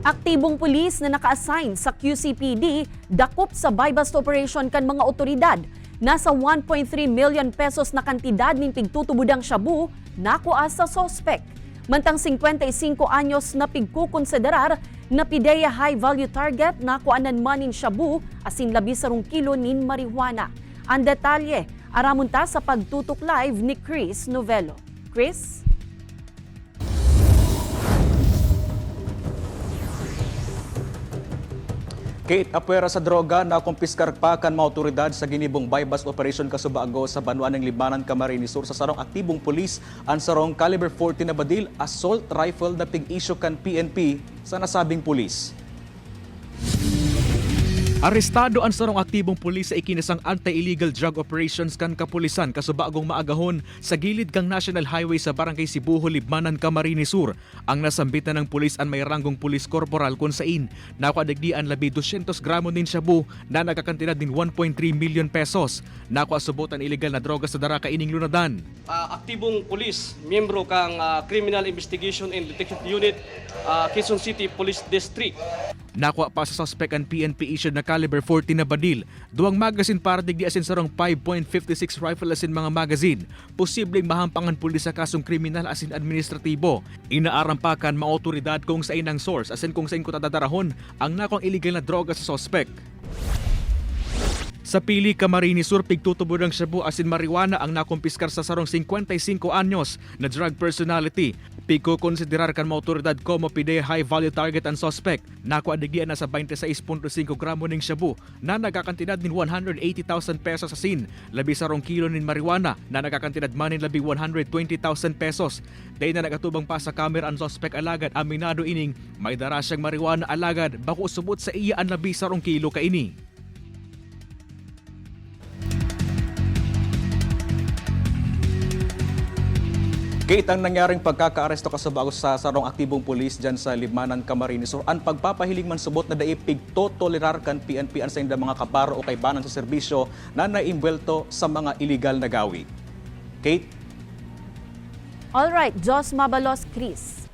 Aktibong pulis na naka-assign sa QCPD dakop sa buy-bust operation kan mga otoridad. Nasa 1.3 million pesos na kantidad ning pigtutubudang shabu nakuha sa suspek. Mantang 55 anyos na pigkukonsiderar na pideya high-value target nakuanan manin shabu asin 12 kilo nin marijuana. Ang detalye, aramon ta sa pagtutok live ni Chris Novelo. Chris? Kate apwera sa droga na kumpiskar pa kan mga otoridad sa ginibong buy-bust operation kasubago sa Banuan ng Libmanan, Camarines Sur sa sarong aktibong pulis ang sarong caliber 40 na badil assault rifle na pig-issue kan PNP sa nasabing pulis. Arestado ang sarong aktibong pulis sa ikinasang anti-illegal drug operations kan kapulisan kasubagong maagahon sa gilid kang National Highway sa Barangay Sibuho, Libmanan, Camarines Sur. Ang nasambitan ng pulis ang may ranggong pulis corporal kung sain nakuadagdian labi 200 gramo din shabu na nagkakantidad din 1.3 million pesos. Nakuasubotan illegal na droga sa dara kaining lunadan. Aktibong pulis, miyembro kang Criminal Investigation and Detection Unit, Quezon City Police District. Nakuha pa sa suspect ang PNP issued na caliber 40 na badil. Duwang magazine para digdi asin sarong 5.56 rifle asin mga magazine. Posibleng mahampangan pulis sa kasong kriminal asin administratibo. Inaarampakan mga otoridad kung sa inang source asin kung sa in kutadadarahon ang nakuang illegal na droga sa suspect. Sa Pili, Camarines Sur, pigtutubod ng shabu asin marijuana ang nakumpiskar sa sarong 55 anyos na drug personality. Pigkukonsiderar kan mga otoridad como pideya high-value target ang suspect. Nakuadigdian na sa 26.5 gramo ng shabu na nagkakantidad din 180,000 pesos asin. Labi sarong kilo nin marijuana na nagkakantidad manin labi 120,000 pesos. Dahil na nagatubang pa sa camera ang suspect alagad aminado ining may dara siyang marijuana alagad bako subot sa iya ang labi sarong kilo kaini. Kate, ang nangyaring pagkakaaresto kasubago sa sarong aktibong pulis dyan sa Libmanan, Camarines Sur, ang pagpapahiling man subot na daipig totolerar kan PNP ang sa mga kabaro o kaibanan sa serbisyo na naimbwelto sa mga iligal na gawi. Kate? Alright, Jos Mabalos, Chris.